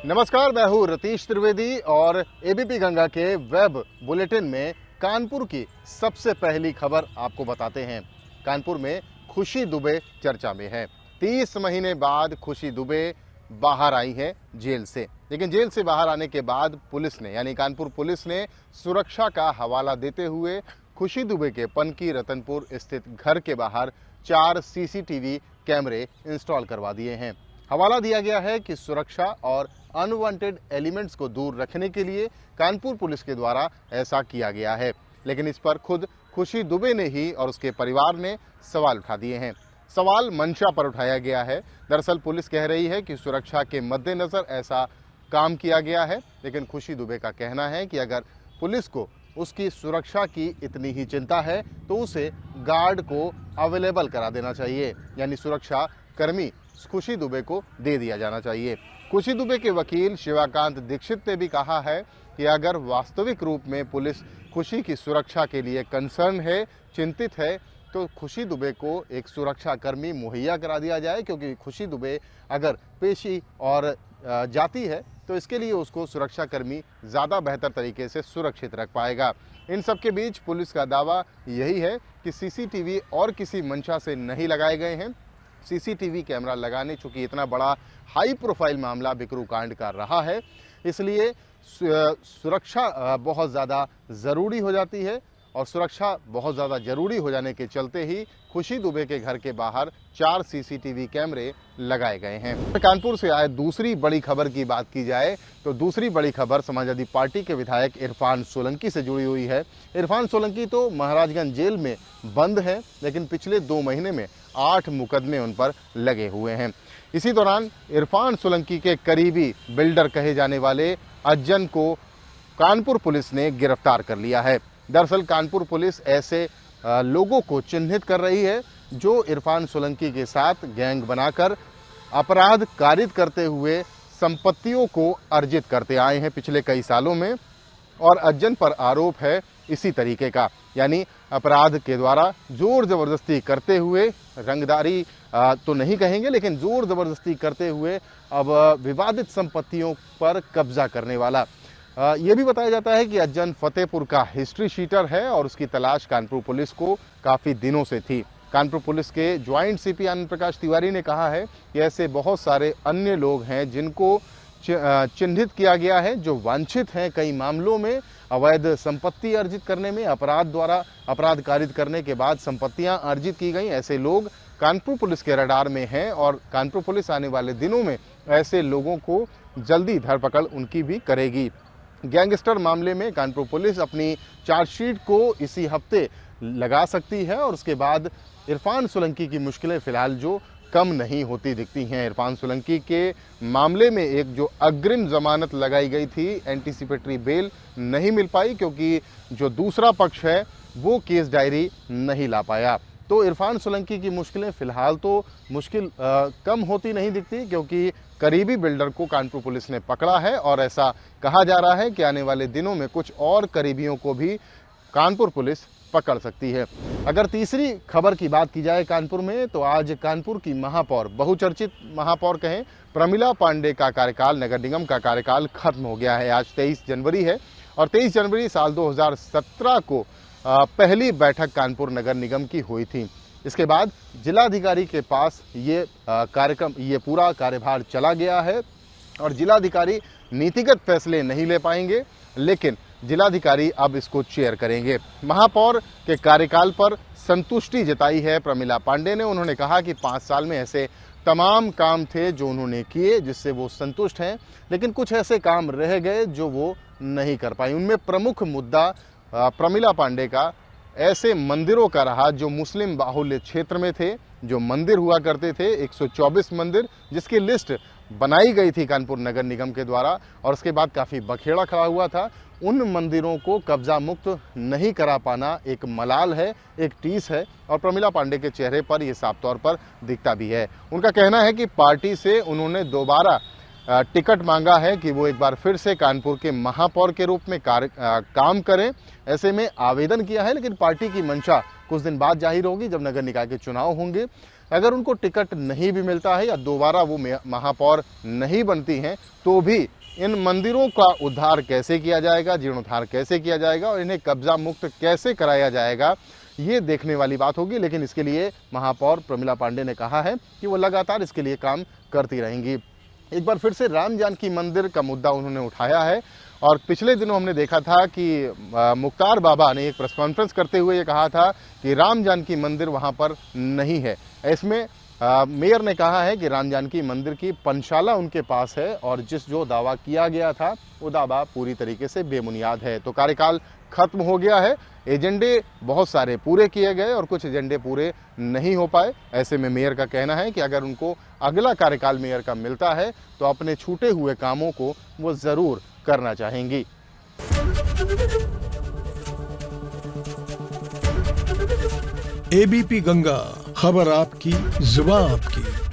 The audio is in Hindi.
नमस्कार, मैं हूं रतीश त्रिवेदी और एबीपी गंगा के वेब बुलेटिन में कानपुर की सबसे पहली खबर आपको बताते हैं। कानपुर में खुशी दुबे चर्चा में है। 30 महीने बाद खुशी दुबे बाहर आई है जेल से, लेकिन जेल से बाहर आने के बाद पुलिस ने यानी कानपुर पुलिस ने सुरक्षा का हवाला देते हुए खुशी दुबे के पनकी रतनपुर स्थित घर के बाहर 4 सीसीटीवी कैमरे इंस्टॉल करवा दिए हैं। हवाला दिया गया है कि सुरक्षा और अनवांटेड एलिमेंट्स को दूर रखने के लिए कानपुर पुलिस के द्वारा ऐसा किया गया है, लेकिन इस पर खुद खुशी दुबे ने ही और उसके परिवार ने सवाल उठा दिए हैं। सवाल मंशा पर उठाया गया है। दरअसल पुलिस कह रही है कि सुरक्षा के मद्देनजर ऐसा काम किया गया है, लेकिन खुशी दुबे का कहना है कि अगर पुलिस को उसकी सुरक्षा की इतनी ही चिंता है तो उसे गार्ड को अवेलेबल करा देना चाहिए, यानी सुरक्षा कर्मी खुशी दुबे को दे दिया जाना चाहिए। खुशी दुबे के वकील शिवाकांत दीक्षित ने भी कहा है कि अगर वास्तविक रूप में पुलिस खुशी की सुरक्षा के लिए कंसर्न है, चिंतित है, तो खुशी दुबे को एक सुरक्षा कर्मी मुहैया करा दिया जाए, क्योंकि खुशी दुबे अगर पेशी और जाती है तो इसके लिए उसको सुरक्षा कर्मी ज़्यादा बेहतर तरीके से सुरक्षित रख पाएगा। इन सब के बीच पुलिस का दावा यही है कि सीसीटीवी और किसी मंशा से नहीं लगाए गए हैं। सीसीटीवी कैमरा लगाने, चूंकि इतना बड़ा हाई प्रोफाइल मामला बिकरू कांड का रहा है, इसलिए सुरक्षा बहुत ज़्यादा ज़रूरी हो जाती है और सुरक्षा बहुत ज़्यादा ज़रूरी हो जाने के चलते ही खुशी दुबे के घर के बाहर 4 सीसीटीवी कैमरे लगाए गए हैं। कानपुर से आए दूसरी बड़ी खबर की बात की जाए तो दूसरी बड़ी खबर समाजवादी पार्टी के विधायक इरफान सोलंकी से जुड़ी हुई है। इरफान सोलंकी तो महाराजगंज जेल में बंद है, लेकिन पिछले 2 महीने में 8 मुकदमे उन पर लगे हुए हैं। इसी दौरान इरफान सोलंकी के करीबी बिल्डर कहे जाने वाले अज्जन को कानपुर पुलिस ने गिरफ्तार कर लिया है। दरअसल कानपुर पुलिस ऐसे लोगों को चिन्हित कर रही है जो इरफान सोलंकी के साथ गैंग बनाकर अपराध कारित करते हुए संपत्तियों को अर्जित करते आए हैं पिछले कई सालों में, और अज्जन पर आरोप है इसी तरीके का, यानी अपराध के द्वारा जोर जबरदस्ती करते हुए, रंगदारी तो नहीं कहेंगे, लेकिन जोर जबरदस्ती करते हुए अब विवादित संपत्तियों पर कब्जा करने वाला। ये भी बताया जाता है कि अज्जन फतेहपुर का हिस्ट्री शीटर है और उसकी तलाश कानपुर पुलिस को काफ़ी दिनों से थी। कानपुर पुलिस के ज्वाइंट सीपी आनंद प्रकाश तिवारी ने कहा है कि ऐसे बहुत सारे अन्य लोग हैं जिनको चिन्हित किया गया है, जो वांछित हैं कई मामलों में अवैध संपत्ति अर्जित करने में, अपराध कारित करने के बाद संपत्तियां अर्जित की गई। ऐसे लोग कानपुर पुलिस के रडार में हैं और कानपुर पुलिस आने वाले दिनों में ऐसे लोगों को जल्दी धरपकड़ उनकी भी करेगी। गैंगस्टर मामले में कानपुर पुलिस अपनी चार्जशीट को इसी हफ्ते लगा सकती है और उसके बाद इरफान सोलंकी की मुश्किलें फिलहाल जो कम नहीं होती दिखती हैं। इरफान सोलंकी के मामले में एक जो अग्रिम जमानत लगाई गई थी, एंटीसिपेटरी बेल नहीं मिल पाई क्योंकि जो दूसरा पक्ष है वो केस डायरी नहीं ला पाया। तो इरफान सोलंकी की मुश्किलें फिलहाल तो मुश्किल कम होती नहीं दिखती, क्योंकि करीबी बिल्डर को कानपुर पुलिस ने पकड़ा है और ऐसा कहा जा रहा है कि आने वाले दिनों में कुछ और करीबियों को भी कानपुर पुलिस पकड़ सकती है। अगर तीसरी खबर की बात की जाए कानपुर में, तो आज कानपुर की महापौर, बहुचर्चित महापौर कहें, प्रमिला पांडे का कार्यकाल, नगर निगम का कार्यकाल खत्म हो गया है। आज 23 जनवरी है और 23 जनवरी साल 2017 को पहली बैठक कानपुर नगर निगम की हुई थी। इसके बाद जिलाधिकारी के पास ये पूरा कार्यभार चला गया है और जिलाधिकारी नीतिगत फैसले नहीं ले पाएंगे, लेकिन जिलाधिकारी अब इसको चेयर करेंगे। महापौर के कार्यकाल पर संतुष्टि जताई है प्रमिला पांडे ने। उन्होंने कहा कि 5 साल में ऐसे तमाम काम थे जो उन्होंने किए जिससे वो संतुष्ट हैं, लेकिन कुछ ऐसे काम रह गए जो वो नहीं कर पाई। उनमें प्रमुख मुद्दा प्रमिला पांडे का ऐसे मंदिरों का रहा जो मुस्लिम बाहुल्य क्षेत्र में थे, जो मंदिर हुआ करते थे 124 मंदिर, जिसकी लिस्ट बनाई गई थी कानपुर नगर निगम के द्वारा और उसके बाद काफ़ी बखेड़ा खड़ा हुआ था। उन मंदिरों को कब्जा मुक्त नहीं करा पाना एक मलाल है, एक टीस है और प्रमिला पांडे के चेहरे पर यह साफ तौर पर दिखता भी है। उनका कहना है कि पार्टी से उन्होंने दोबारा टिकट मांगा है कि वो एक बार फिर से कानपुर के महापौर के रूप में काम करें। ऐसे में आवेदन किया है, लेकिन पार्टी की मंशा कुछ दिन बाद जाहिर होगी जब नगर निकाय के चुनाव होंगे। अगर उनको टिकट नहीं भी मिलता है या दोबारा वो महापौर नहीं बनती हैं तो भी इन मंदिरों का उद्धार कैसे किया जाएगा, जीर्णोद्धार कैसे किया जाएगा और इन्हें कब्जा मुक्त कैसे कराया जाएगा, ये देखने वाली बात होगी। लेकिन इसके लिए महापौर प्रमिला पांडे ने कहा है कि वो लगातार इसके लिए काम करती रहेंगी। एक बार फिर से राम जानकी मंदिर का मुद्दा उन्होंने उठाया है और पिछले दिनों हमने देखा था कि मुख्तार बाबा ने एक प्रेस कॉन्फ्रेंस करते हुए ये कहा था कि राम जानकी मंदिर वहाँ पर नहीं है। इसमें मेयर ने कहा है कि राम जानकी मंदिर की पंचशाला उनके पास है और जो दावा किया गया था वो दावा पूरी तरीके से बेबुनियाद है। तो कार्यकाल खत्म हो गया है, एजेंडे बहुत सारे पूरे किए गए और कुछ एजेंडे पूरे नहीं हो पाए। ऐसे में मेयर का कहना है कि अगर उनको अगला कार्यकाल मेयर का मिलता है तो अपने छूटे हुए कामों को वो ज़रूर करना चाहेंगी। एबीपी गंगा, खबर आपकी, जुबान आपकी।